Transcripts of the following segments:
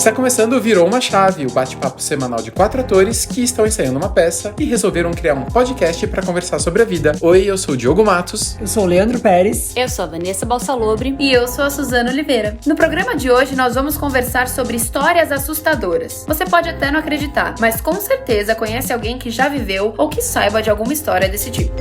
Está começando o Virou uma Chave, o bate-papo semanal de 4 atores que estão ensaiando uma peça e resolveram criar um podcast para conversar sobre a vida. Oi, eu sou o Diogo Matos. Eu sou o Leandro Pérez. Eu sou a Vanessa Balsalobre. E eu sou a Suzana Oliveira. No programa de hoje nós vamos conversar sobre histórias assustadoras. Você pode até não acreditar, mas com certeza conhece alguém que já viveu ou que saiba de alguma história desse tipo.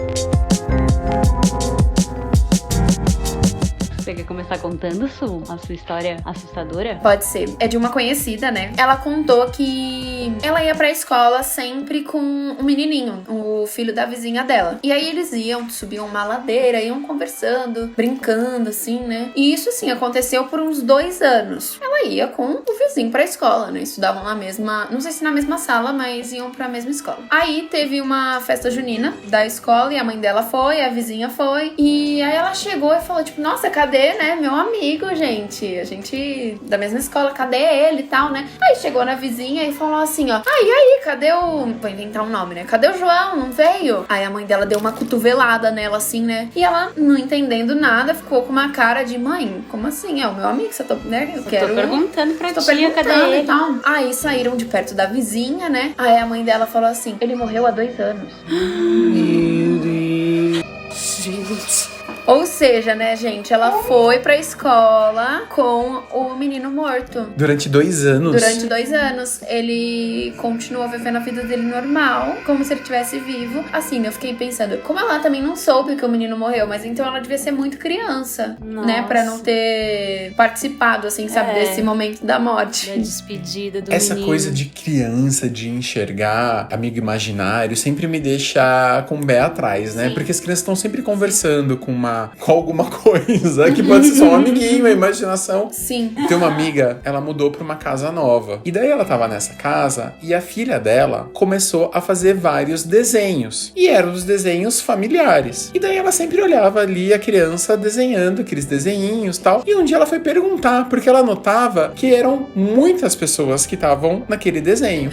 Você quer começar contando, Su, a sua história assustadora? Pode ser. É de uma conhecida, né? Ela contou que ela ia pra escola sempre com um menininho, o filho da vizinha dela. E aí eles subiam uma ladeira, iam conversando, brincando, assim, né? E isso, assim, aconteceu por uns 2 anos. Ela ia com o vizinho pra escola, né? Estudavam na mesma, não sei se na mesma sala, mas iam pra mesma escola. Aí teve uma festa junina da escola e a mãe dela foi, a vizinha foi. E aí ela chegou e falou, tipo, nossa, cadê, né, meu amigo, gente? A gente da mesma escola, cadê ele e tal, né? Aí chegou na vizinha e falou assim, ó, e aí, cadê o... Vou inventar um nome, né? Cadê o João? Não veio? Aí a mãe dela deu uma cotovelada nela, assim, né? E ela, não entendendo nada, ficou com uma cara de, mãe, como assim? É o meu amigo, você tá, né? Eu tô perguntando pra tia, cadê ele? E tal. Aí saíram de perto da vizinha, né? Aí a mãe dela falou assim, ele morreu há 2 anos. Meu Deus. Gente... Ou seja, né, gente, ela foi pra escola com o menino morto. Durante 2 anos? Durante 2 anos. Ele continuou vivendo a vida dele normal, como se ele estivesse vivo. Assim, eu fiquei pensando, como ela também não soube que o menino morreu, mas então ela devia ser muito criança, né, pra não ter participado, assim, sabe, desse momento da morte. Da despedida do Essa menino. coisa de criança, de enxergar amigo imaginário, sempre me deixa com o pé atrás, né? Sim. Porque as crianças estão sempre conversando com alguma coisa, que pode ser só um amiguinho, uma imaginação. Sim. Tem uma amiga, ela mudou pra uma casa nova. E daí ela tava nessa casa e a filha dela começou a fazer vários desenhos. E eram os desenhos familiares. E daí ela sempre olhava ali a criança desenhando aqueles desenhinhos e tal. E um dia ela foi perguntar, porque ela notava que eram muitas pessoas que estavam naquele desenho.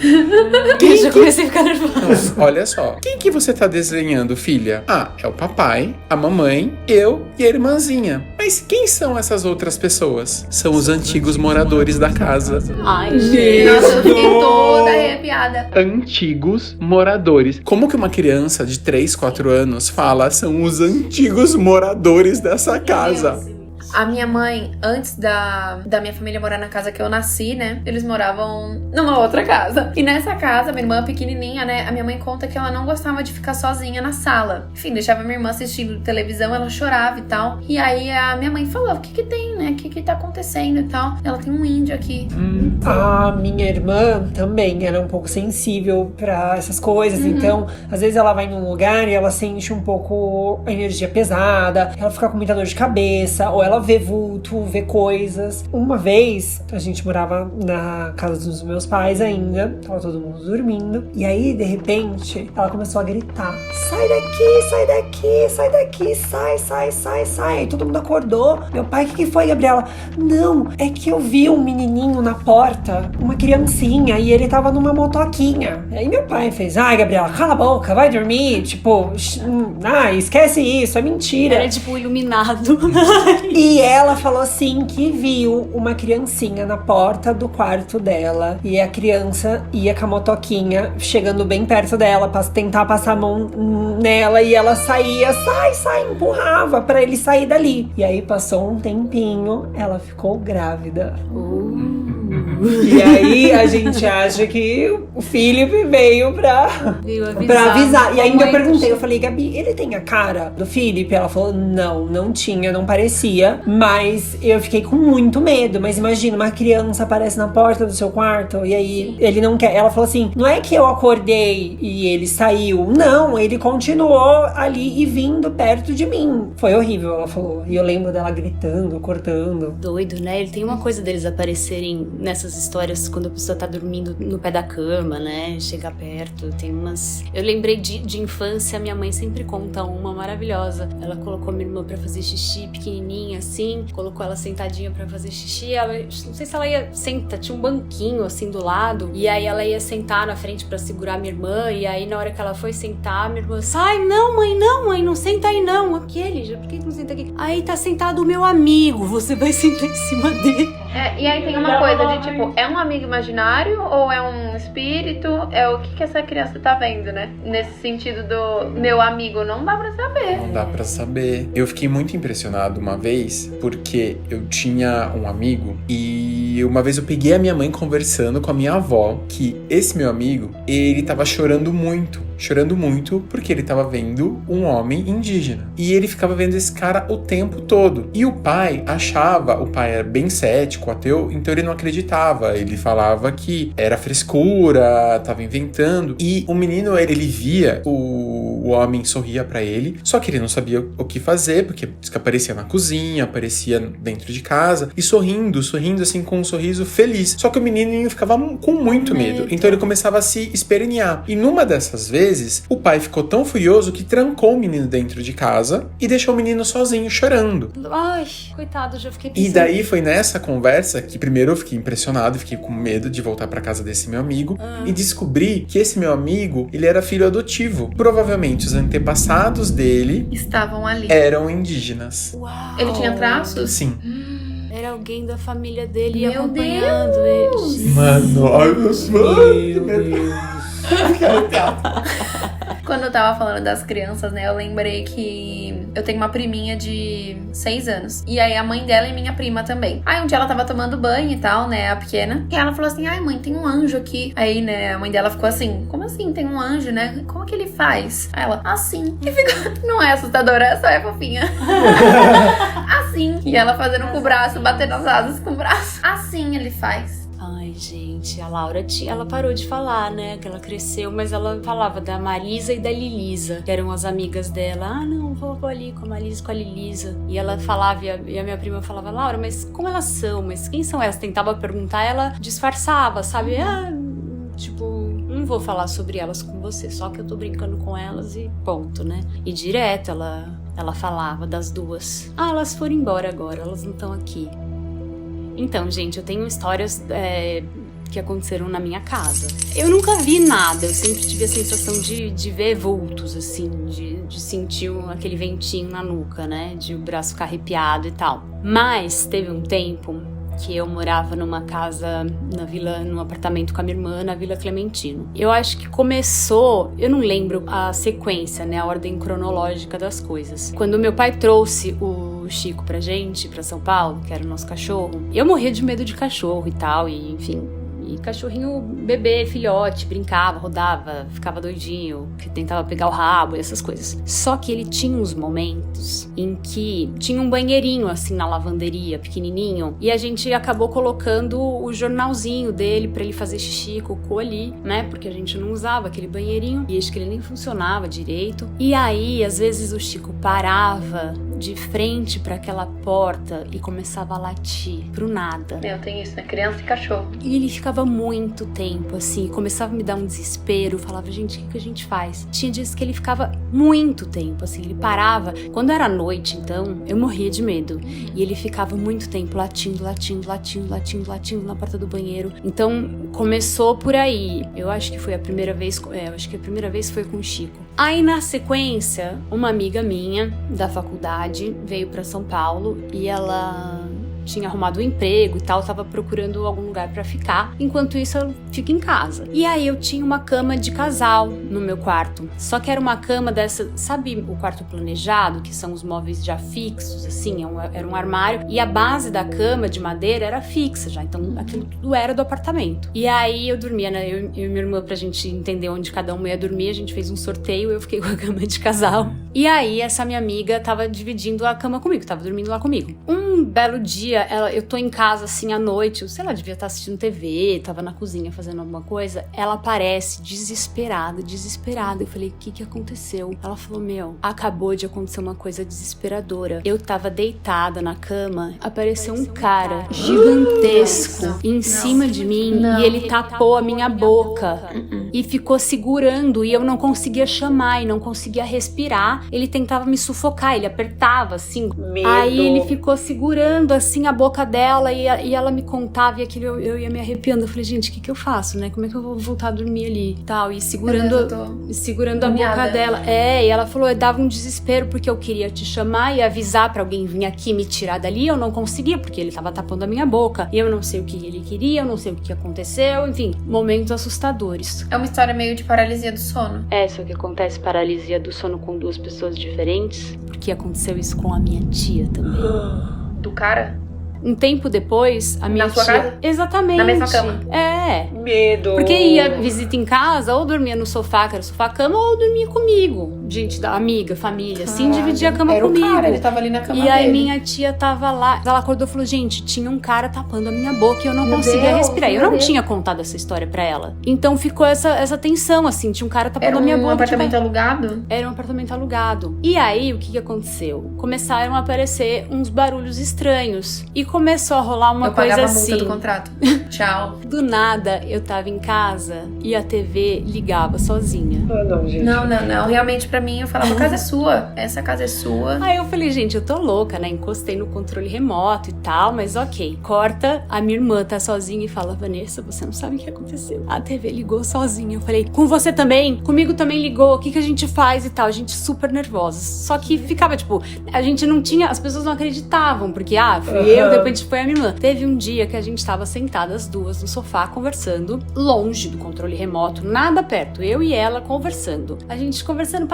Eu já comecei a ficar nervosa. Olha só, quem que você tá desenhando, filha? Ah, é o papai, a mamãe, eu e a irmãzinha. Mas quem são essas outras pessoas? São os antigos moradores da casa. Ai, gente. Nossa, eu fiquei toda arrepiada. Antigos moradores. Como que uma criança de 3, 4 anos fala são os antigos moradores dessa casa? A minha mãe, antes da minha família morar na casa que eu nasci, né? Eles moravam numa outra casa. E nessa casa, minha irmã pequenininha, né? A minha mãe conta que ela não gostava de ficar sozinha na sala. Enfim, deixava minha irmã assistindo televisão, ela chorava e tal. E aí a minha mãe falou, o que que tem, né? O que que tá acontecendo e tal? Ela tem um índio aqui. A minha irmã também era um pouco sensível pra essas coisas. Então, às vezes ela vai num lugar e ela sente um pouco a energia pesada. Ela fica com muita dor de cabeça. Ou ela vê vulto, vê coisas. Uma vez, a gente morava na casa dos meus pais ainda, tava todo mundo dormindo, e aí, de repente, ela começou a gritar, sai daqui, sai daqui, sai daqui, sai, sai, sai, sai. Aí todo mundo acordou. Meu pai, o que foi, Gabriela? Não, é que eu vi um menininho na porta, uma criancinha, e ele tava numa motoquinha. Aí meu pai fez, ai, Gabriela, cala a boca, vai dormir, tipo, esquece isso, é mentira. Era tipo iluminado. E ela falou assim que viu uma criancinha na porta do quarto dela. E a criança ia com a motoquinha chegando bem perto dela pra tentar passar a mão nela. E ela saía, sai, empurrava pra ele sair dali. E aí passou um tempinho, ela ficou grávida. E aí a gente acha que o Felipe veio pra avisar. E ainda eu perguntei, eu falei, Gabi, ele tem a cara do Felipe? Ela falou, não tinha, não parecia. Mas eu fiquei com muito medo. Mas imagina, uma criança aparece na porta do seu quarto e aí ele não quer. Ela falou assim, não é que eu acordei e ele saiu. Não, ele continuou ali e vindo perto de mim. Foi horrível, ela falou. E eu lembro dela gritando, cortando. Doido, né? Ele tem uma coisa deles aparecerem nessas histórias quando a pessoa tá dormindo no pé da cama, né? Chegar perto, tem umas... Eu lembrei de infância, minha mãe sempre conta uma maravilhosa. Ela colocou minha irmã pra fazer xixi pequenininha, assim, colocou ela sentadinha pra fazer xixi, ela, não sei se ela ia sentar, tinha um banquinho, assim, do lado, e aí ela ia sentar na frente pra segurar minha irmã, e aí na hora que ela foi sentar, minha irmã, sai, não, mãe, não senta aí não, aquele, já, por que não senta aqui? Aí tá sentado o meu amigo, você vai sentar em cima dele. E aí tem uma coisa de tipo, é um amigo imaginário ou é um espírito? É o que essa criança tá vendo, né? Nesse sentido do meu amigo, não dá pra saber. Não dá pra saber. Eu fiquei muito impressionado uma vez, porque eu tinha um amigo e uma vez eu peguei a minha mãe conversando com a minha avó, que esse meu amigo, ele tava chorando muito porque ele tava vendo um homem indígena. E ele ficava vendo esse cara o tempo todo. E o pai era bem cético, ateu, então ele não acreditava. Ele falava que era frescura, tava inventando. E o menino, ele via o homem sorria pra ele, só que ele não sabia o que fazer, porque aparecia na cozinha, aparecia dentro de casa, e sorrindo assim, com um sorriso feliz. Só que o menininho ficava com muito medo, então ele começava a se espernear. E numa dessas vezes, o pai ficou tão furioso que trancou o menino dentro de casa e deixou o menino sozinho, chorando. Ai, coitado, já fiquei pensando. E daí foi nessa conversa que primeiro eu fiquei impressionado, fiquei com medo de voltar pra casa desse meu amigo e descobri que esse meu amigo, ele era filho adotivo. Provavelmente os antepassados dele estavam ali. Eram indígenas. Uau. Ele tinha traços? Sim. Era alguém da família dele Meu acompanhando Deus. ele. Mano, ai meu Deus. Quando eu tava falando das crianças, né, eu lembrei que eu tenho uma priminha de 6 anos. E aí a mãe dela é minha prima também. Aí um dia ela tava tomando banho e tal, né, a pequena. E ela falou assim, ai mãe, tem um anjo aqui. Aí, né, a mãe dela ficou assim, como assim tem um anjo, né? Como que ele faz? Aí ela, assim. E ficou, não é assustadora, só é fofinha. Assim. E ela fazendo com o braço, batendo as asas com o braço. Assim ele faz. Ai, gente, a Laura ela parou de falar, né? Que ela cresceu, mas ela falava da Marisa e da Lilisa, que eram as amigas dela. Ah, não, vou ali com a Marisa e com a Lilisa. E ela falava, e a minha prima falava, Laura, mas como elas são? Mas quem são elas? Tentava perguntar, ela disfarçava, sabe? Ah, tipo, não vou falar sobre elas com você, só que eu tô brincando com elas e ponto, né? E direto ela falava das duas. Ah, elas foram embora agora, elas não estão aqui. Então, gente, eu tenho histórias que aconteceram na minha casa. Eu nunca vi nada, eu sempre tive a sensação de ver vultos, assim, de sentir aquele ventinho na nuca, né? De o braço ficar arrepiado e tal. Mas teve um tempo que eu morava numa casa num apartamento com a minha irmã, na Vila Clementino. Eu acho que começou, eu não lembro a sequência, né, a ordem cronológica das coisas. Quando meu pai trouxe o Chico pra São Paulo, que era o nosso cachorro, eu morria de medo de cachorro e tal, e enfim. E cachorrinho bebê, filhote, brincava, rodava, ficava doidinho, que tentava pegar o rabo e essas coisas. Só que ele tinha uns momentos em que tinha um banheirinho assim na lavanderia, pequenininho, e a gente acabou colocando o jornalzinho dele pra ele fazer xixi, cocô ali, né? Porque a gente não usava aquele banheirinho e acho que ele nem funcionava direito. E aí, às vezes o Chico parava de frente pra aquela porta e começava a latir pro nada. Tem isso, né? Criança e cachorro. E ele ficava muito tempo, assim, começava a me dar um desespero, falava, gente, o que a gente faz? Tinha dias que ele ficava muito tempo, assim, ele parava. Quando era noite, então, eu morria de medo. E ele ficava muito tempo latindo na porta do banheiro. Então, começou por aí. Eu acho que foi a primeira vez, foi com o Chico. Aí, na sequência, uma amiga minha da faculdade veio pra São Paulo e ela tinha arrumado um emprego e tal, tava procurando algum lugar pra ficar. Enquanto isso, eu fico em casa. E aí, eu tinha uma cama de casal no meu quarto. Só que era uma cama dessa, sabe o quarto planejado, que são os móveis já fixos, assim, era um armário. E a base da cama de madeira era fixa já, então aquilo tudo era do apartamento. E aí, eu dormia, né, eu e minha irmã, pra gente entender onde cada um ia dormir, a gente fez um sorteio, eu fiquei com a cama de casal. E aí, essa minha amiga tava dividindo a cama comigo, tava dormindo lá comigo. Um belo dia, eu tô em casa assim à noite, sei lá, devia estar assistindo TV, tava na cozinha fazendo alguma coisa, ela aparece desesperada. Eu falei, o que aconteceu? Ela falou, acabou de acontecer uma coisa desesperadora. Eu tava deitada na cama, apareceu um cara gigantesco em cima de mim e ele tapou a minha boca. e ficou segurando e eu não conseguia chamar e não conseguia respirar. Ele tentava me sufocar, ele apertava assim. Medo. Aí ele ficou segurando assim a boca dela e ela me contava e aquilo eu ia me arrepiando. Eu falei, gente, o que eu faço, né? Como é que eu vou voltar a dormir ali e tal? E segurando a boca dela. E ela falou, eu dava um desespero porque eu queria te chamar e avisar pra alguém vir aqui me tirar dali. Eu não conseguia porque ele tava tapando a minha boca. E eu não sei o que ele queria, eu não sei o que aconteceu. Enfim, momentos assustadores. É uma história meio de paralisia do sono. É, só que acontece paralisia do sono com duas pessoas diferentes. Porque aconteceu isso com a minha tia também. Do cara? Um tempo depois, a minha Na sua tia... casa? Exatamente. Na mesma cama? É. Medo. Porque ia visita em casa, ou dormia no sofá, que era sofá-cama, ou dormia comigo. Gente, da amiga, família, assim, dividia a cama era comigo. O cara, ele tava ali na cama e aí dele. minha tia tava lá, ela acordou e falou, gente, tinha um cara tapando a minha boca e eu não conseguia Deus, respirar. Eu meu não Deus. tinha contado essa história pra ela. Então ficou essa tensão, assim, tinha um cara tapando a minha boca. Era um apartamento tipo, alugado? Era um apartamento alugado. E aí, o que aconteceu? Começaram a aparecer uns barulhos estranhos. E começou a rolar uma eu coisa pagava a assim. multa do contrato. Tchau. Do nada, eu tava em casa e a TV ligava sozinha. Ah, não, gente. Não. Realmente, pra mim, eu falava, a casa é sua. Essa casa é sua. Aí eu falei, gente, eu tô louca, né? Encostei no controle remoto e tal, mas ok. Corta, a minha irmã tá sozinha e fala, Vanessa, você não sabe o que aconteceu. A TV ligou sozinha. Eu falei, com você também? Comigo também ligou. O que a gente faz e tal? A gente super nervosa. Só que ficava, tipo, a gente não tinha... As pessoas não acreditavam, porque, fui eu, de repente foi a minha irmã. Teve um dia que a gente tava sentadas duas no sofá conversando, longe do controle remoto, nada perto, eu e ela conversando. A gente conversando,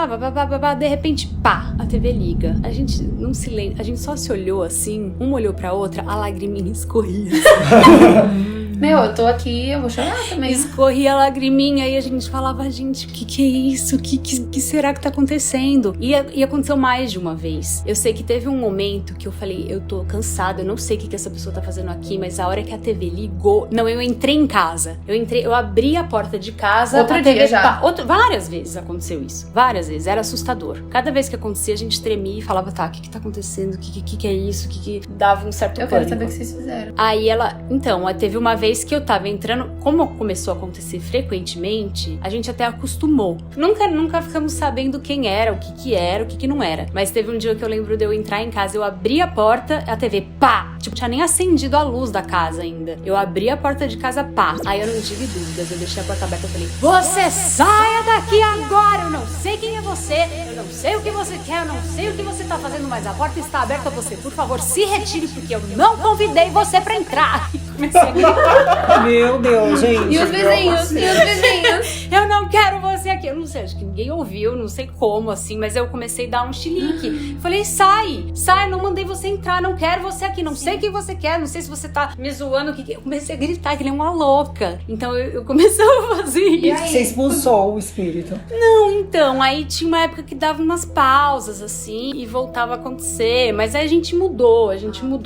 de repente, a TV liga. A gente não se lembra, a gente só se olhou assim, uma olhou pra outra, a lagriminha escorria. Meu, eu tô aqui, eu vou chorar também. Escorria a lagriminha e a gente falava, gente, o que é isso? O que será que tá acontecendo? E aconteceu mais de uma vez. Eu sei que teve um momento que eu falei, eu tô cansada, eu não sei o que essa pessoa tá fazendo aqui, mas a hora que a TV ligou... Não, eu entrei em casa. Eu abri a porta de casa... Outro a TV dia já. Várias vezes aconteceu isso. Várias vezes. Era assustador. Cada vez que acontecia, a gente tremia e falava, tá, o que tá acontecendo? O que é isso? O que dava um certo Eu pânico. quero saber o que vocês fizeram. Aí ela... Então, teve uma vez que eu tava entrando... Como começou a acontecer frequentemente, a gente até acostumou. Nunca ficamos sabendo quem era, o que era, o que não era. Mas teve um dia que eu lembro de eu entrar em casa, eu abri a porta, a TV, Tipo, tinha nem acendido a luz da casa ainda. Eu abri a porta de casa, Aí eu não tive dúvidas, eu deixei a porta aberta e falei, você saia daqui agora! Eu não sei quem é você, eu não sei o que você quer, eu não sei o que você tá fazendo, mas a porta está aberta, você, por favor, se retire, porque eu não convidei você pra entrar. E comecei a gritar. Meu Deus, gente. E os vizinhos? Eu não quero você aqui. Eu não sei, acho que ninguém ouviu, não sei como, assim, mas eu comecei a dar um chilique. Falei, sai, não mandei você entrar, não quero você aqui, não sei o que você quer, não sei se você tá me zoando. Eu comecei a gritar que ele é uma louca. Então eu comecei a fazer isso. Você expulsou o espírito. Não, então, aí tinha uma época que dava umas pausas, assim, e voltava a acontecer. Mas aí a gente mudou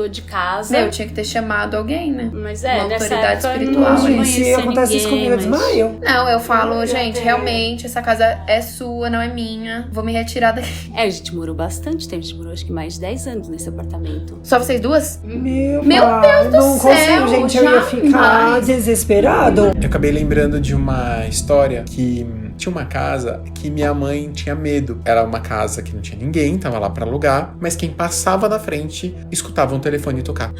de casa. Eu tinha que ter chamado alguém, né? Mas uma nessa autoridade época espiritual, eu não hein? conhecia Se acontece isso ninguém, comigo, eu mas... desmaio. Não, eu falo, gente, realmente, essa casa é sua, não é minha. Vou me retirar daqui. A gente morou bastante tempo, a gente morou acho que mais de 10 anos nesse apartamento. Só vocês duas? Meu Deus do não céu, consigo, gente. Eu ia ficar jamais. desesperado. Eu acabei lembrando de uma história que tinha uma casa que minha mãe tinha medo. Era uma casa que não tinha ninguém, tava lá pra alugar, mas quem passava na frente escutava um telefone tocar.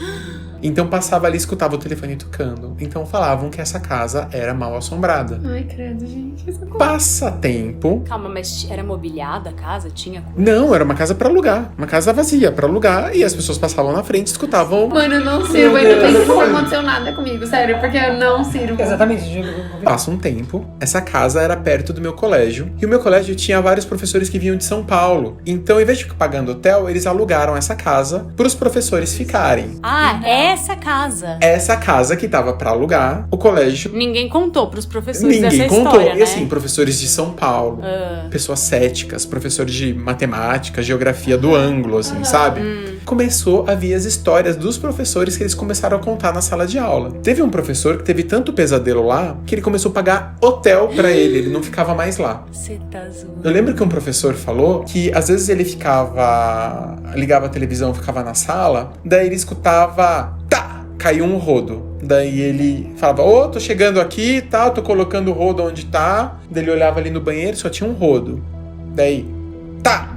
Então passava ali e escutava o telefone tocando. Então falavam que essa casa era mal assombrada. Ai, credo, gente. Passa tempo. Calma, mas era mobiliada a casa? Tinha? Não, era uma casa pra alugar. Uma casa vazia pra alugar. E as pessoas passavam na frente e escutavam. Mano, eu não sirvo, ainda bem que não aconteceu nada comigo, sério, porque eu não sirvo. Exatamente. Passa um tempo. Essa casa era perto do meu colégio. E o meu colégio tinha vários professores que vinham de São Paulo. Então, em vez de ficar pagando hotel, eles alugaram essa casa pros professores ficarem. Essa casa. Essa casa que tava pra alugar, o colégio... Ninguém contou pros professores Ninguém dessa contou. história, E né? assim, professores de São Paulo, pessoas céticas, professores de matemática, geografia do ângulo, assim, sabe? Começou a vir as histórias dos professores que eles começaram a contar na sala de aula. Teve um professor que teve tanto pesadelo lá, que ele começou a pagar hotel pra ele não ficava mais lá. Você tá zoando. Eu lembro que um professor falou que às vezes ele ligava a televisão, ficava na sala, daí ele escutava caiu um rodo. Daí ele falava, ô, tô chegando aqui e tal, tô colocando o rodo onde tá. Daí ele olhava ali no banheiro, só tinha um rodo. Daí, tá!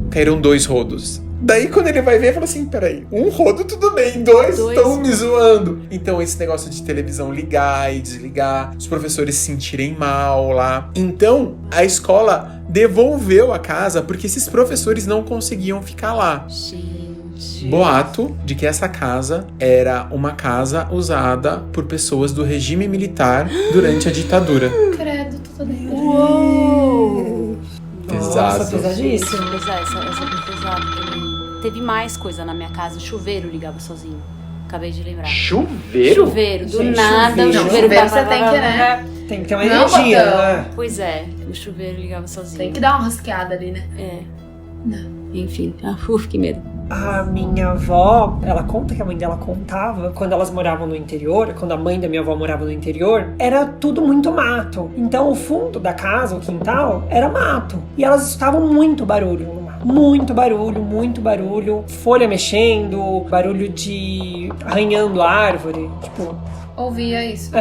Caíram 2 rodos. Daí quando ele vai ver, fala assim, peraí, um rodo tudo bem, 2 estão me zoando. Então esse negócio de televisão ligar e desligar, os professores se sentirem mal lá. Então a escola devolveu a casa porque esses professores não conseguiam ficar lá. Gente. Boato de que essa casa era uma casa usada por pessoas do regime militar durante a ditadura. Credo, tô toda Uou! Pesado. Nossa, pesadíssimo. Essa foi pesada também. Teve mais coisa na minha casa. O chuveiro ligava sozinho. Acabei de lembrar. Chuveiro? Chuveiro. Do Gente, nada o chuveiro. chuveiro Chuveiro você tem que, né? Tem que ter uma Não, energia, botão. né? Pois é, o chuveiro ligava sozinho. Tem que dar uma rosqueada ali, né? É. Não. Enfim. Que medo. A minha avó, ela conta que a mãe dela contava, quando elas moravam no interior, quando a mãe da minha avó morava no interior, era tudo muito mato. Então o fundo da casa, o quintal, era mato. E elas escutavam muito barulho no mato. Muito barulho, folha mexendo, barulho de arranhando árvore, tipo, Ouvia isso.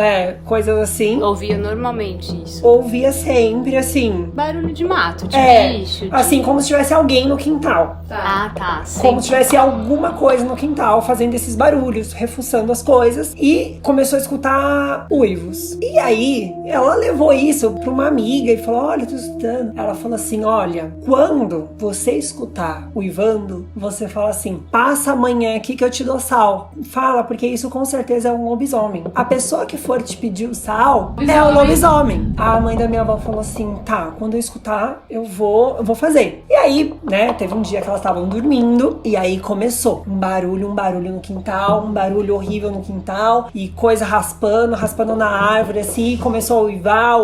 coisas assim. Ouvia normalmente isso. Ouvia sempre, assim, Barulho de mato, de bicho. De... assim, como se tivesse alguém no quintal. Ah, tá. Como se tivesse alguma coisa no quintal fazendo esses barulhos, refuçando as coisas, e começou a escutar uivos. E aí, ela levou isso pra uma amiga e falou: olha, tô escutando. Ela falou assim: olha, quando você escutar uivando, você fala assim: passa amanhã aqui que eu te dou sal. Fala, porque isso com certeza é um lobisomem. A pessoa que for te pedir o sal é o lobisomem. A mãe da minha avó falou assim: tá, quando eu escutar, eu vou fazer. E aí, né, teve um dia que elas estavam dormindo, e aí começou um barulho no quintal, um barulho horrível no quintal, e coisa raspando na árvore, assim, e começou a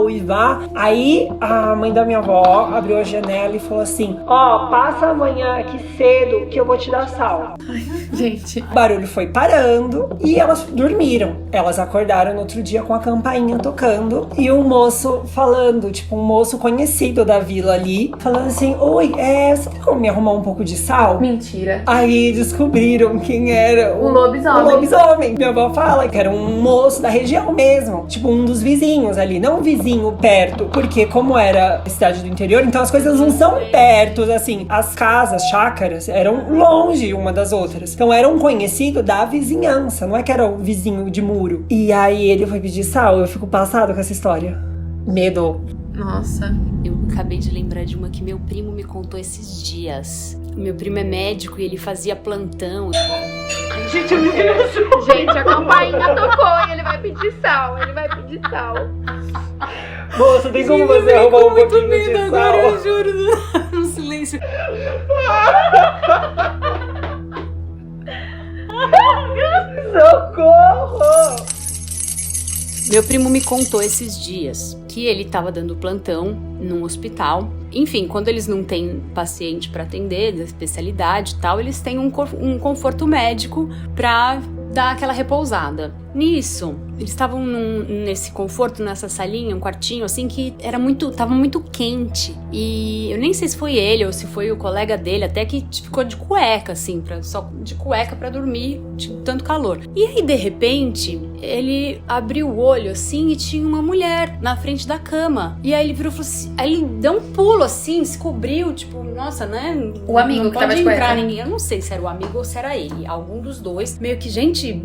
uivar. Aí a mãe da minha avó abriu a janela e falou assim: ó, passa amanhã aqui cedo que eu vou te dar sal. Gente. O barulho foi parando e elas dormiram. Elas acordaram no outro dia com a campainha tocando e um moço falando, tipo, um moço conhecido da vila ali, falando assim: oi, você tem como me arrumar um pouco de sal? Mentira. Aí descobriram quem era O lobisomem. O lobisomem. Minha avó fala que era um moço da região mesmo, tipo um dos vizinhos ali, não um vizinho perto, porque como era cidade do interior, então as coisas não são perto, assim, as casas, chácaras, eram longe uma das outras. Então era um conhecido da vizinhança, não é que era o vizinho de muro. E aí ele foi pedir sal, eu fico passada com essa história. Medo. Nossa. Eu acabei de lembrar de uma que meu primo me contou esses dias. Meu primo é médico e ele fazia plantão. Gente, a campainha tocou e ele vai pedir sal. Moça, tem como você arrumar um pouquinho de sal? Agora, eu juro, no silêncio. Socorro! Meu primo me contou esses dias que ele estava dando plantão num hospital. Enfim, quando eles não têm paciente para atender, da especialidade e tal, eles têm um conforto médico para dar aquela repousada. Nisso, eles estavam nesse conforto, nessa salinha, um quartinho assim que tava muito quente. E eu nem sei se foi ele ou se foi o colega dele, até que ficou de cueca assim, só de cueca pra dormir, de tanto calor. E aí de repente, ele abriu o olho assim e tinha uma mulher na frente da cama. E aí ele virou e falou assim, aí ele deu um pulo assim, se cobriu, tipo, nossa, né? O amigo não que tava pode de cueca. entrar ninguém. Eu não sei se era o amigo ou se era ele, algum dos dois. Meio que, gente,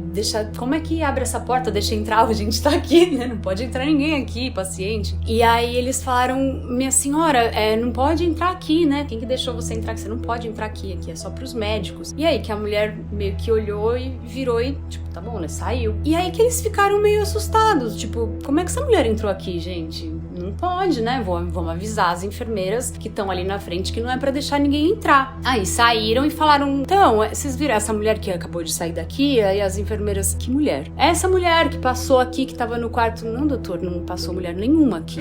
como é que abre essa porta, deixa entrar, a gente tá aqui, né? Não pode entrar ninguém aqui, paciente. E aí eles falaram, minha senhora, não pode entrar aqui, né? Quem que deixou você entrar aqui? Você não pode entrar aqui é só pros médicos. E aí que a mulher meio que olhou e virou e, tipo, tá bom, né? Saiu. E aí que eles ficaram meio assustados, tipo, como é que essa mulher entrou aqui, gente? Não pode, né? Vamos avisar as enfermeiras que estão ali na frente que não é pra deixar ninguém entrar. Aí saíram e falaram, então, vocês viram essa mulher que acabou de sair daqui? Aí as enfermeiras, que mulher? Essa mulher que passou aqui, que tava no quarto. Não, doutor, não passou mulher nenhuma aqui.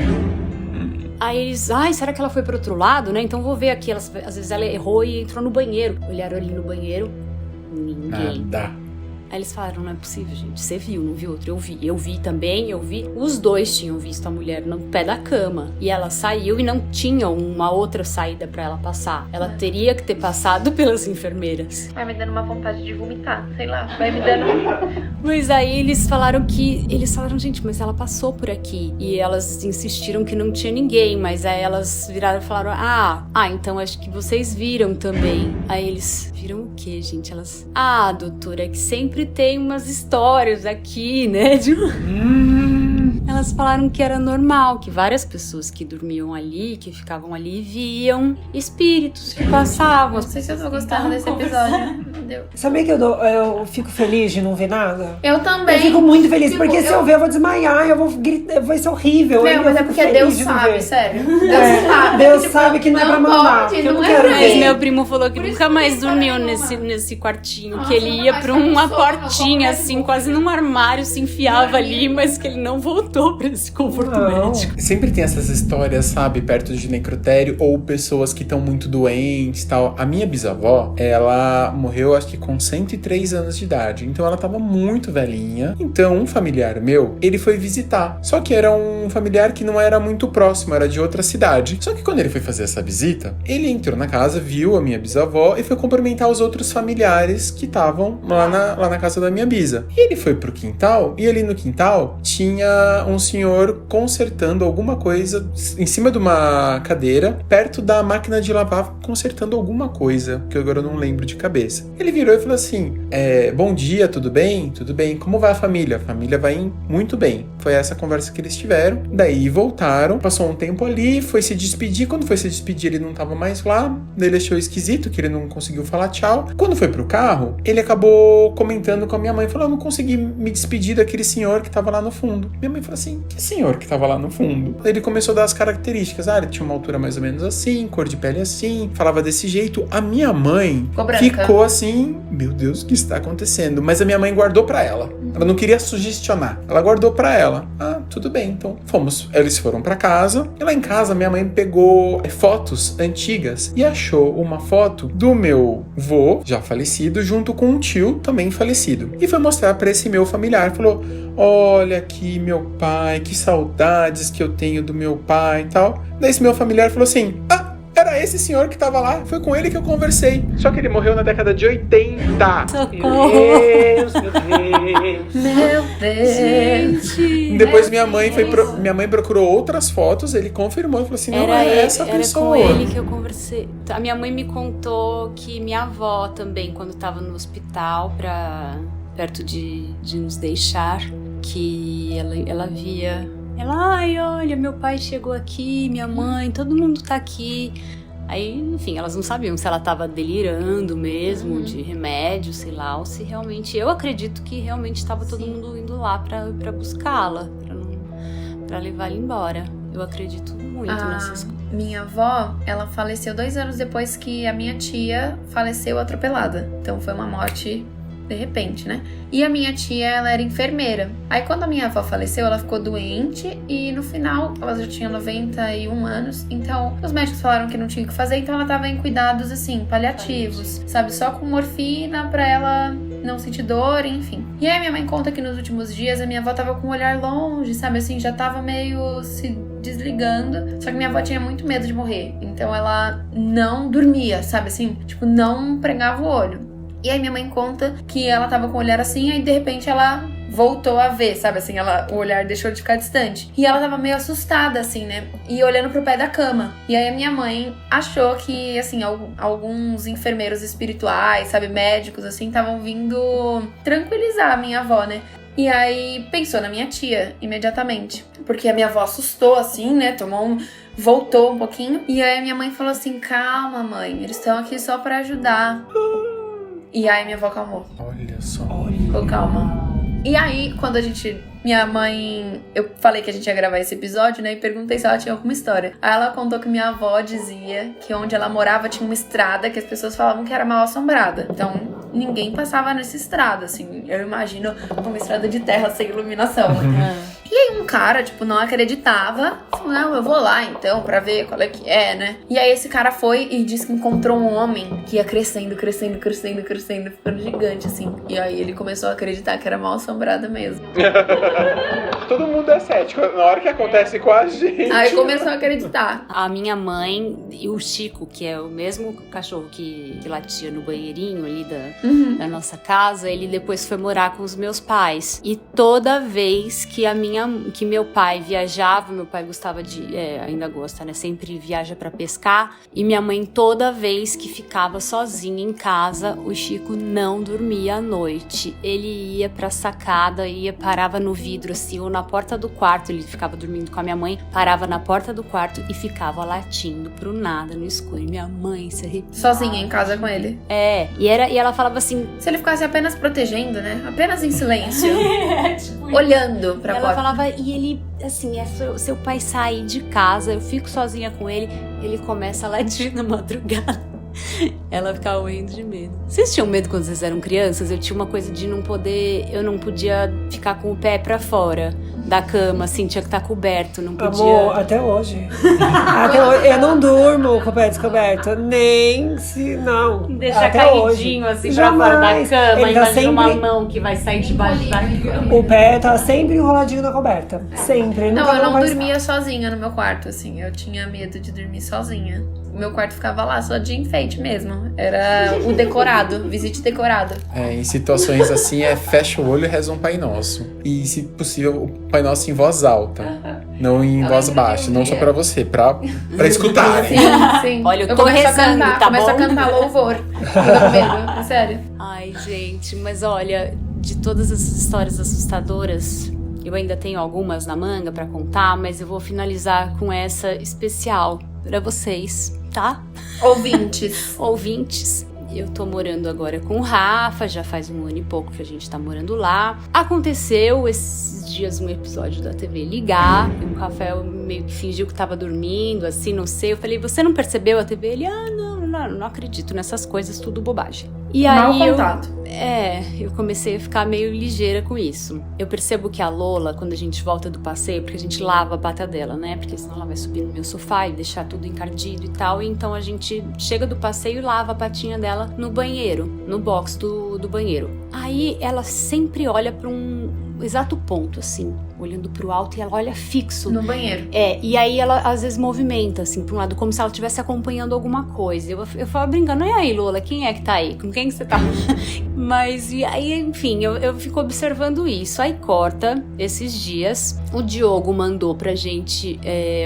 Aí eles, será que ela foi pro outro lado, né? Então vou ver aqui. Às vezes ela errou e entrou no banheiro. Olharam ali no banheiro, ninguém. Nada. Aí eles falaram, não é possível, gente. Você viu, não viu outro? Eu vi. Eu vi também, eu vi. Os dois tinham visto a mulher no pé da cama. E ela saiu e não tinha uma outra saída pra ela passar. Ela teria que ter passado pelas enfermeiras. Vai me dando uma vontade de vomitar, sei lá. Vai me dando... Mas aí eles falaram, gente, mas ela passou por aqui. E elas insistiram que não tinha ninguém. Mas aí elas viraram e falaram, então acho que vocês viram também. Aí eles... Viram o quê, gente? Elas... doutora, é que sempre tem umas histórias aqui, né? Elas falaram que era normal, que várias pessoas que dormiam ali, que ficavam ali, viam espíritos que passavam. Não sei se eu tô gostando desse episódio. Meu Deus. Sabia que eu fico feliz de não ver nada? Eu também. Eu fico muito feliz, porque se eu ver, eu vou desmaiar, eu vou gritar, vai ser horrível. Mas é porque Deus sabe, sério. Deus sabe. Deus sabe que não é pra mandar. Pode, eu não não quero Mas ver. meu primo falou que nunca mais dormiu nesse quartinho, que ele ia pra uma portinha, assim, quase num armário, se enfiava ali, mas que ele não voltou pra esse conforto médico. Sempre tem essas histórias, sabe, perto de necrotério, ou pessoas que estão muito doentes e tal. A minha bisavó, ela morreu acho que com 103 anos de idade, então ela tava muito velhinha. Então um familiar meu, ele foi visitar, só que era um familiar que não era muito próximo, era de outra cidade. Só que quando ele foi fazer essa visita, ele entrou na casa, viu a minha bisavó e foi cumprimentar os outros familiares que estavam lá na casa da minha bisa. E ele foi pro quintal, e ali no quintal tinha um senhor consertando alguma coisa em cima de uma cadeira, perto da máquina de lavar, consertando alguma coisa, que agora eu não lembro de cabeça. Ele virou e falou assim, bom dia, tudo bem? Tudo bem, como vai a família? A família vai muito bem. Foi essa conversa que eles tiveram, daí voltaram, passou um tempo ali, foi se despedir, quando foi se despedir ele não tava mais lá, ele achou esquisito que ele não conseguiu falar tchau. Quando foi pro carro, ele acabou comentando com a minha mãe, falou, eu não consegui me despedir daquele senhor que tava lá no fundo. Minha mãe falou assim, que senhor que tava lá no fundo? Ele começou a dar as características, ele tinha uma altura mais ou menos assim, cor de pele assim, falava desse jeito. A minha mãe ficou assim, meu Deus, o que está acontecendo? Mas a minha mãe guardou pra ela. Ela não queria sugestionar. Ela guardou pra ela. Tudo bem, então fomos. Eles foram pra casa. E lá em casa, minha mãe pegou fotos antigas e achou uma foto do meu vô, já falecido, junto com um tio também falecido. E foi mostrar pra esse meu familiar. Falou, olha aqui meu pai, que saudades que eu tenho do meu pai e tal. Daí esse meu familiar falou assim, era esse senhor que tava lá, foi com ele que eu conversei. Só que ele morreu na década de 80. Socorro! Meu Deus! Gente! Depois minha mãe procurou outras fotos, ele confirmou e falou assim, não é essa pessoa. Era com ele que eu conversei. A minha mãe me contou que minha avó também, quando tava no hospital, perto de nos deixar, que ela via... Ela, olha, meu pai chegou aqui, minha mãe, todo mundo tá aqui. Aí, enfim, elas não sabiam se ela tava delirando mesmo, de remédio, sei lá, ou se realmente... Eu acredito que realmente tava todo mundo indo lá pra buscá-la, pra levar ela embora. Eu acredito muito nessas coisas. Minha avó, ela faleceu 2 anos depois que a minha tia faleceu atropelada. Então foi uma morte... de repente, né? E a minha tia, ela era enfermeira. Aí quando a minha avó faleceu, ela ficou doente e no final, ela já tinha 91 anos, então os médicos falaram que não tinha o que fazer, então ela tava em cuidados, assim, paliativos, sabe? Só com morfina pra ela não sentir dor, enfim. E aí minha mãe conta que nos últimos dias a minha avó tava com o olhar longe, sabe? Assim, já tava meio se desligando. Só que minha avó tinha muito medo de morrer, então ela não dormia, sabe? Assim, tipo, não pregava o olho. E aí minha mãe conta que ela tava com o olhar assim, aí de repente ela voltou a ver, sabe assim, o olhar deixou de ficar distante. E ela tava meio assustada, assim, né? E olhando pro pé da cama. E aí a minha mãe achou que, assim, alguns enfermeiros espirituais, sabe, médicos, assim, estavam vindo tranquilizar a minha avó, né? E aí pensou na minha tia, imediatamente. Porque a minha avó assustou, assim, né? Voltou um pouquinho. E aí a minha mãe falou assim, calma, mãe, eles estão aqui só pra ajudar. E aí minha avó calmou. Olha só. Ficou calma. E aí, quando minha mãe... Eu falei que a gente ia gravar esse episódio, né? E perguntei se ela tinha alguma história. Aí ela contou que minha avó dizia que onde ela morava tinha uma estrada que as pessoas falavam que era mal assombrada. Então, ninguém passava nessa estrada, assim. Eu imagino uma estrada de terra sem iluminação. E aí um cara, tipo, não acreditava. Falou, não, eu vou lá então pra ver qual é que é, né? E aí esse cara foi e disse que encontrou um homem que ia crescendo, ficando gigante, assim. E aí ele começou a acreditar que era mal assombrada mesmo. Todo mundo é cético na hora que acontece com a gente. Aí começou a acreditar. A minha mãe e o Chico, que é o mesmo cachorro que latia no banheirinho ali da nossa casa, ele depois foi morar com os meus pais. E toda vez que meu pai viajava, meu pai gostava ainda gosta, né? Sempre viaja pra pescar. E minha mãe, toda vez que ficava sozinha em casa, o Chico não dormia à noite. Ele ia pra sacada, parava no vidro assim, ou na porta do quarto. Ele ficava dormindo com a minha mãe, parava na porta do quarto e ficava latindo pro nada, no escuro. E minha mãe se arrepiava. Sozinha em casa com ele. E ela falava assim... Se ele ficasse apenas protegendo, né? Apenas em silêncio. Olhando pra porta. Ela falava, e ele, assim, seu pai sair de casa, eu fico sozinha com ele começa a latir na madrugada. Ela ficava morrendo de medo. Vocês tinham medo quando vocês eram crianças? Eu tinha uma coisa de eu não podia ficar com o pé pra fora da cama, assim, tinha que estar coberto, não podia... Amor, até hoje. Eu não durmo com o pé descoberto, nem se... Não. Deixa até caidinho, hoje. assim, pra fora da cama, Ele tá imagina uma sempre... mão que vai sair debaixo da cama. O pé tá sempre enroladinho na coberta. Sempre. Não, eu não vai dormia sozinha no meu quarto, assim. Eu tinha medo de dormir sozinha. O meu quarto ficava lá só de enfeite mesmo. Era o decorado, visite decorado. Em situações assim, fecha o olho e reza um Pai Nosso. E, se possível, o Pai Nosso em voz alta. Não em voz baixa. Não só pra você, pra escutarem. Sim. Olha, eu tô começo rezando, a cantar, tá começo bom? a cantar louvor. Fico com medo, é sério. Ai, gente, mas olha, de todas essas histórias assustadoras, eu ainda tenho algumas na manga pra contar, mas eu vou finalizar com essa especial pra vocês, tá? Ouvintes. Eu tô morando agora com o Rafa, já faz 1 ano e pouco que a gente tá morando lá. Aconteceu esses dias um episódio da TV ligar, e o Rafael meio que fingiu que tava dormindo, assim, não sei. Eu falei, você não percebeu a TV? Ele, não acredito nessas coisas, tudo bobagem. E aí eu comecei a ficar meio ligeira com isso. Eu percebo que a Lola, quando a gente volta do passeio, porque a gente lava a pata dela, né? Porque senão ela vai subir no meu sofá e deixar tudo encardido e tal. E então a gente chega do passeio e lava a patinha dela no banheiro, no box do banheiro. Aí ela sempre olha pra um exato ponto, assim, olhando pro alto, e ela olha fixo. No banheiro. E aí ela às vezes movimenta, assim, pra um lado, como se ela estivesse acompanhando alguma coisa. Eu falo brincando, e aí, Lola, quem é que tá aí? Com quem que você tá? Mas, e aí, enfim, eu fico observando isso. Aí corta esses dias. O Diogo mandou pra gente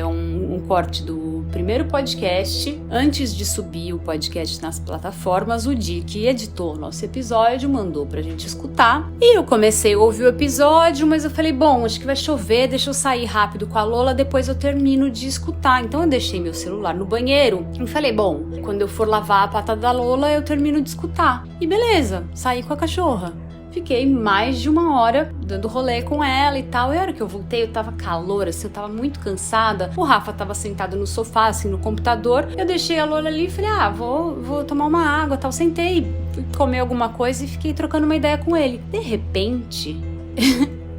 um corte do primeiro podcast. Antes de subir o podcast nas plataformas, o Di, que editou o nosso episódio, mandou pra gente escutar. E eu comecei a ouvir o episódio, mas eu falei, bom, acho que vai chover, deixa eu sair rápido com a Lola, depois eu termino de escutar. Então eu deixei meu celular no banheiro e falei, bom, quando eu for lavar a pata da Lola, eu termino de escutar. E beleza, saí com a cachorra. Fiquei mais de 1 hora dando rolê com ela e tal. E a hora que eu voltei, eu tava calor, assim, eu tava muito cansada. O Rafa tava sentado no sofá, assim, no computador. Eu deixei a Lola ali e falei, vou tomar uma água e tal. Sentei, fui comer alguma coisa e fiquei trocando uma ideia com ele. De repente,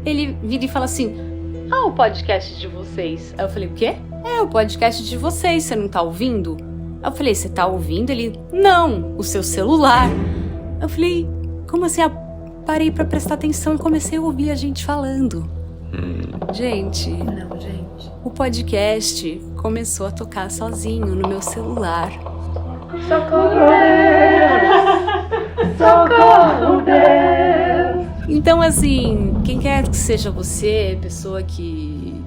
ele vira e fala assim, o podcast de vocês. Aí eu falei, o quê? O podcast de vocês, você não tá ouvindo? Aí eu falei, você tá ouvindo? Ele, não, o seu celular. Eu falei, como assim? Parei pra prestar atenção e comecei a ouvir a gente falando. Gente, o podcast começou a tocar sozinho no meu celular. Socorro, Deus! Socorro, Deus! Então, assim, quem quer que seja você, pessoa que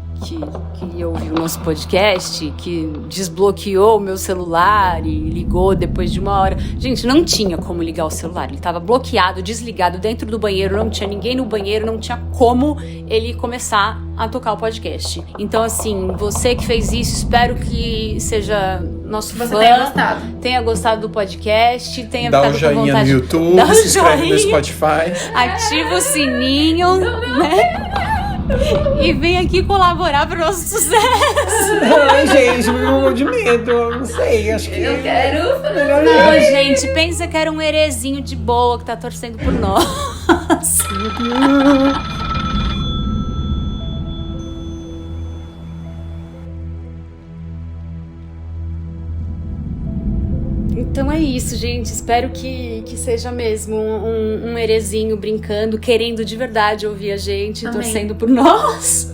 ouviu o nosso podcast, que desbloqueou o meu celular e ligou depois de 1 hora. Gente, não tinha como ligar o celular. Ele tava bloqueado, desligado dentro do banheiro, não tinha ninguém no banheiro, não tinha como ele começar a tocar o podcast. Então, assim, você que fez isso, espero que seja nosso fã. Tenha gostado do podcast, tenha ficado com vontade. Dá um joinha no YouTube, se inscreve no Spotify. Ativa o sininho, né? E vem aqui colaborar pro nosso sucesso. Ai, gente, me morro de medo. Eu não sei, acho que... Eu quero. Não, gente, pensa que era um herezinho de boa que tá torcendo por nós. Então é isso, gente. Espero que seja mesmo um herezinho brincando, querendo de verdade ouvir a gente, Amém. torcendo por nós.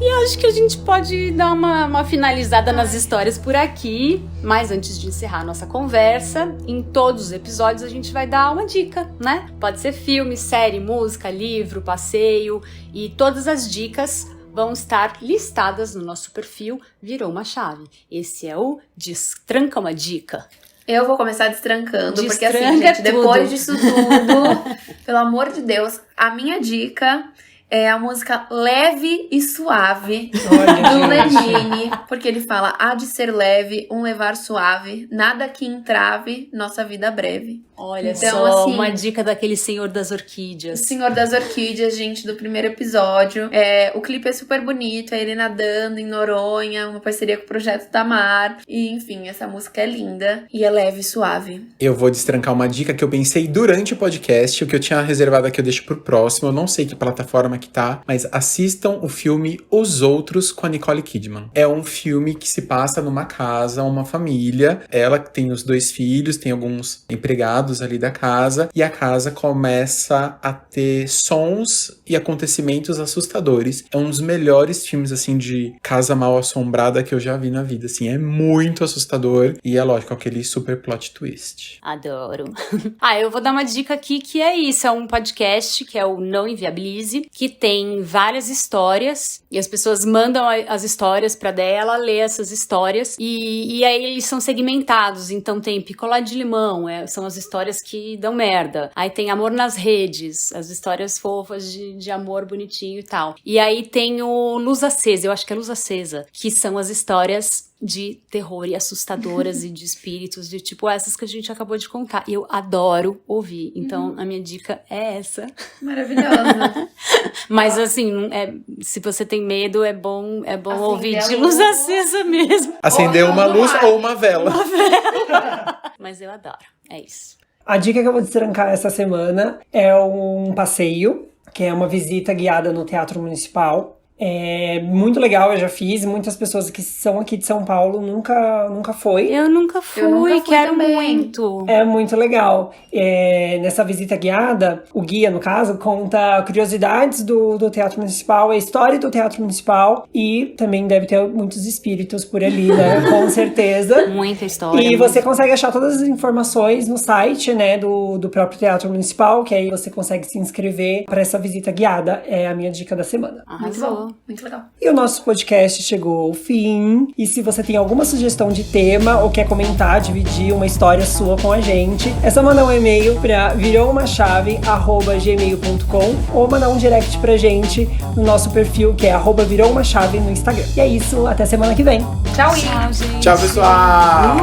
E acho que a gente pode dar uma finalizada nas histórias por aqui. Mas antes de encerrar a nossa conversa, em todos os episódios a gente vai dar uma dica, né? Pode ser filme, série, música, livro, passeio. E todas as dicas vão estar listadas no nosso perfil Virou uma Chave. Esse é o Destranca uma Dica. Eu vou começar destrancando, porque assim, Destranca gente, depois tudo. disso tudo, pelo amor de Deus, a minha dica é a música Leve e Suave, do Lenine, porque ele fala: há de ser leve, um levar suave, nada que entrave nossa vida breve. Olha Então, só, assim, uma dica daquele Senhor das Orquídeas. O Senhor das Orquídeas, gente, do primeiro episódio. O clipe é super bonito, é ele nadando em Noronha, uma parceria com o Projeto Tamar. E, enfim, essa música é linda e é leve e suave. Eu vou destrancar uma dica que eu pensei durante o podcast, o que eu tinha reservado aqui eu deixo pro próximo, eu não sei que plataforma que tá, mas assistam o filme Os Outros com a Nicole Kidman. É um filme que se passa numa casa, uma família, ela tem os 2 filhos, tem alguns empregados ali da casa, e a casa começa a ter sons e acontecimentos assustadores. É um dos melhores filmes, assim, de casa mal assombrada que eu já vi na vida, assim, é muito assustador, e é lógico, aquele super plot twist. Adoro. Eu vou dar uma dica aqui que é isso, é um podcast que é o Não Inviabilize, que tem várias histórias, e as pessoas mandam as histórias pra dela, ler essas histórias, e aí eles são segmentados, então tem Picolé de Limão, são as histórias que dão merda. Aí tem Amor nas Redes, as histórias fofas de amor bonitinho e tal. E aí tem o Luz Acesa, eu acho que é Luz Acesa, que são as histórias de terror e assustadoras e de espíritos, de tipo essas que a gente acabou de contar. E eu adoro ouvir. Então, a minha dica é essa. Maravilhosa. Mas assim, se você tem medo, é bom ouvir de a luz luz. acesa mesmo. Acender uma luz ou uma vela. Mas eu adoro. É isso. A dica que eu vou destrancar essa semana é um passeio, que é uma visita guiada no Teatro Municipal. É muito legal, eu já fiz. Muitas pessoas que são aqui de São Paulo nunca foi. Eu nunca fui, quero também. muito. É muito legal. Nessa visita guiada, o guia, no caso, conta curiosidades do Teatro Municipal, a história do Teatro Municipal, e também deve ter muitos espíritos por ali, né? Com certeza. Muita história. E você consegue achar todas as informações no site, né, do próprio Teatro Municipal, que aí você consegue se inscrever para essa visita guiada. É a minha dica da semana. Muito bom, muito legal. E o nosso podcast chegou ao fim. E se você tem alguma sugestão de tema ou quer comentar, dividir uma história sua com a gente, é só mandar um e-mail para viroumachave@gmail.com ou mandar um direct pra gente no nosso perfil, que é @viroumachave no Instagram. E é isso, até semana que vem. Tchau, Tchau, gente. Tchau, pessoal!